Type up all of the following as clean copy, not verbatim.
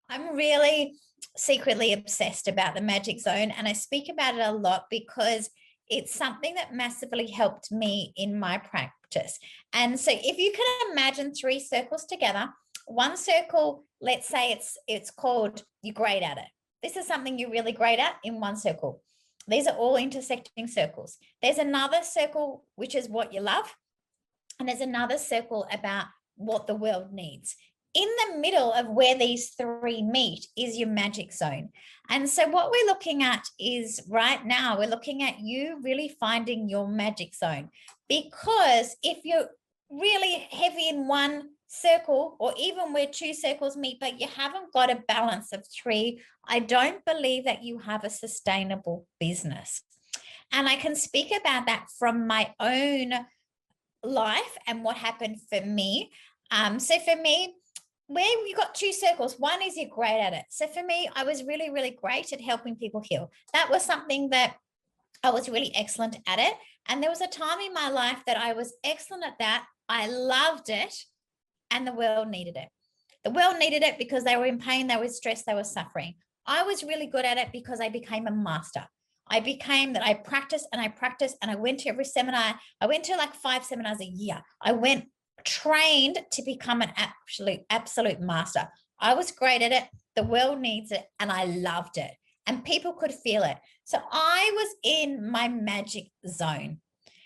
I'm really secretly obsessed about the magic zone, and I speak about it a lot because it's something that massively helped me in my practice. And so if you can imagine three circles together, one circle, let's say it's called you're great at it. This is something you're really great at in one circle. These are all intersecting circles. There's another circle, which is what you love. And there's another circle about what the world needs. In the middle of where these three meet is your magic zone. And so what we're looking at is right now, we're looking at you really finding your magic zone. Because if you're really heavy in one circle, or even where two circles meet, but you haven't got a balance of three, I don't believe that you have a sustainable business. And I can speak about that from my own life and what happened for me. So for me, where you got two circles, one is you're great at it. So for me, I was really, really great at helping people heal. That was something that I was really excellent at it. And there was a time in my life that I was excellent at that. I loved it, and the world needed it. The world needed it because they were in pain, they were stressed, they were suffering. I was really good at it because I became a master. I became that I practiced and I practiced, and I went to every seminar. I went to like 5 seminars a year. I went trained to become an absolute master. I was great at it. The world needs it, and I loved it, and people could feel it. So I was in my magic zone.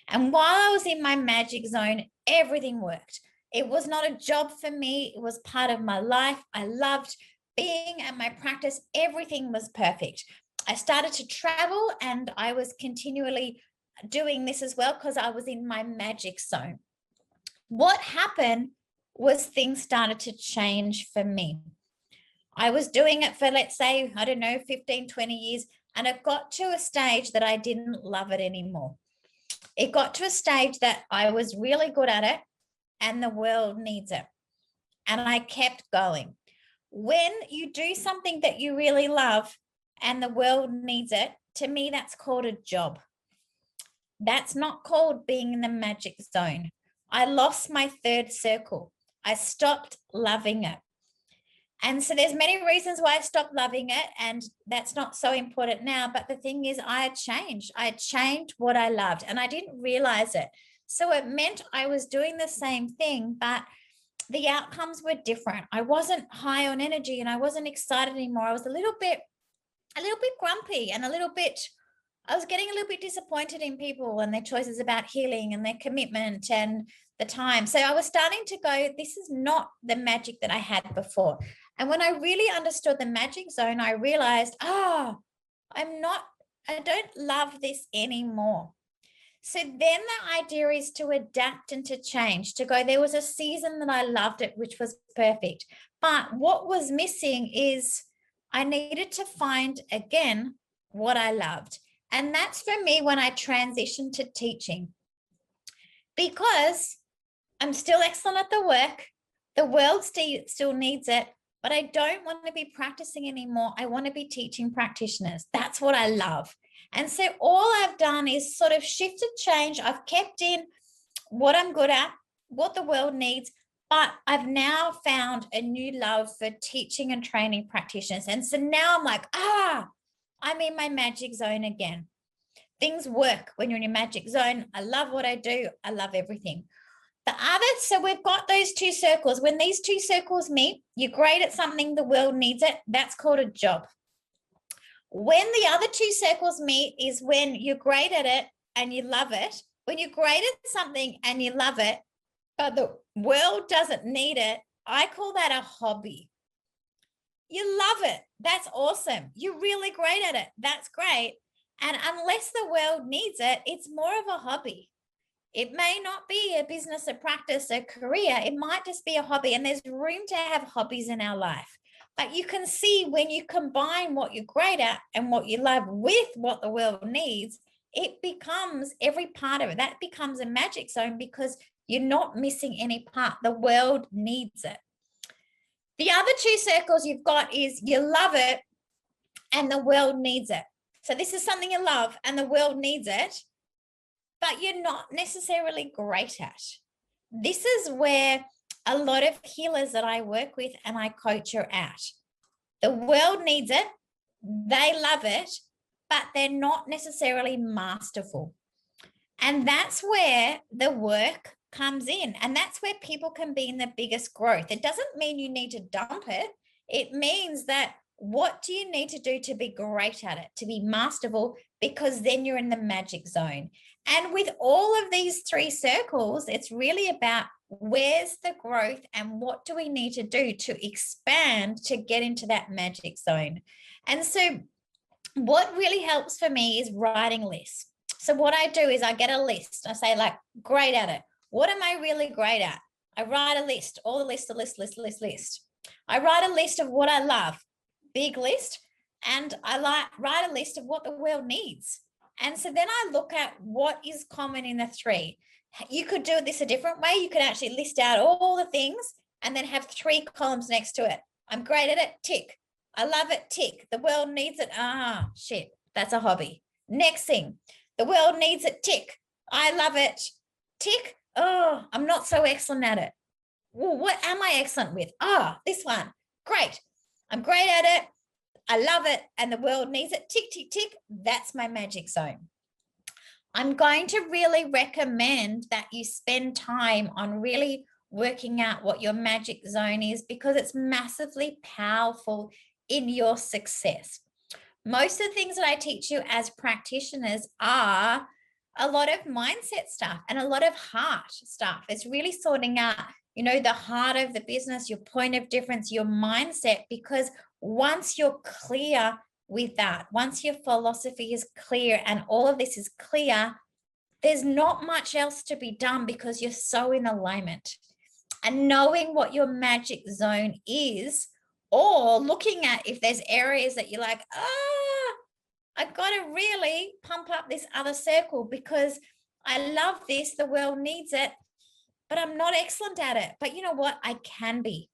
And while I was in my magic zone, everything worked. It was not a job for me. It was part of my life. I loved being at my practice. Everything was perfect. I started to travel, and I was continually doing this as well because I was in my magic zone. What happened was things started to change for me. I was doing it for, let's say, I don't know, 15, 20 years, and it got to a stage that I didn't love it anymore. It got to a stage that I was really good at it, and the world needs it. And I kept going. When you do something that you really love and the world needs it, to me, that's called a job. That's not called being in the magic zone. I lost my third circle. I stopped loving it. And so there's many reasons why I stopped loving it, and that's not so important now. But the thing is, I had changed. I had changed what I loved, and I didn't realize it. So it meant I was doing the same thing, but the outcomes were different. I wasn't high on energy, and I wasn't excited anymore. I was a little bit grumpy, and I was getting a little bit disappointed in people and their choices about healing and their commitment and the time. So I was starting to go, this is not the magic that I had before. And when I really understood the magic zone, I realized, I don't love this anymore. So then the idea is to adapt and to change, to go, there was a season that I loved it, which was perfect. But what was missing is I needed to find again what I loved. And that's for me when I transitioned to teaching, because I'm still excellent at the work. The world still needs it, but I don't want to be practicing anymore. I want to be teaching practitioners. That's what I love. And so all I've done is sort of shifted, change. I've kept in what I'm good at, what the world needs, but I've now found a new love for teaching and training practitioners. And so now I'm like, I'm in my magic zone again. Things work when you're in your magic zone. I love what I do. I love everything. So we've got those two circles. When these two circles meet, you're great at something, the world needs it. That's called a job. When the other two circles meet is when you're great at it and you love it. When you're great at something and you love it, but the world doesn't need it, I call that a hobby. You love it. That's awesome. You're really great at it. That's great. And unless the world needs it, it's more of a hobby. It may not be a business, a practice, a career. It might just be a hobby. And there's room to have hobbies in our life. But you can see when you combine what you're great at and what you love with what the world needs, it becomes every part of it. That becomes a magic zone because you're not missing any part. The world needs it. The other two circles you've got is you love it and the world needs it. So this is something you love and the world needs it, but you're not necessarily great at. This is where a lot of healers that I work with and I coach are at. The world needs it. They love it, but they're not necessarily masterful. And that's where the work comes in. And that's where people can be in the biggest growth. It doesn't mean you need to dump it. It means that what do you need to do to be great at it, to be masterful, because then you're in the magic zone. And with all of these 3 circles, it's really about where's the growth and what do we need to do to expand to get into that magic zone. And so what really helps for me is writing lists. So what I do is I get a list. I say, like, great at it. What am I really great at? I write a list, all the list. I write a list of what I love, big list, and I write a list of what the world needs. And so then I look at what is common in the 3. You could do this a different way. You could actually list out all the things and then have 3 columns next to it. I'm great at it, tick. I love it, tick. The world needs it. Ah, shit, that's a hobby. Next thing, the world needs it, tick. I love it, tick. Oh, I'm not so excellent at it. Well, what am I excellent with? This one, great. I'm great at it. I love it. And the world needs it, tick, tick, tick. That's my magic zone. I'm going to really recommend that you spend time on really working out what your magic zone is, because it's massively powerful in your success. Most of the things that I teach you as practitioners are a lot of mindset stuff and a lot of heart stuff. It's really sorting out, the heart of the business, your point of difference, your mindset, because once you're clear with that, once your philosophy is clear and all of this is clear, there's not much else to be done because you're so in alignment. And knowing what your magic zone is, or looking at if there's areas that you're like, I've got to really pump up this other circle because I love this, the world needs it, but I'm not excellent at it. But you know what? I can be.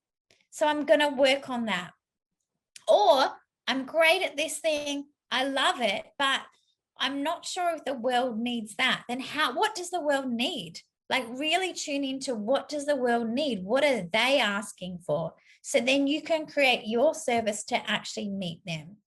So I'm going to work on that. Or I'm great at this thing, I love it, but I'm not sure if the world needs that. Then what does the world need? Like, really tune into what does the world need? What are they asking for? So then you can create your service to actually meet them.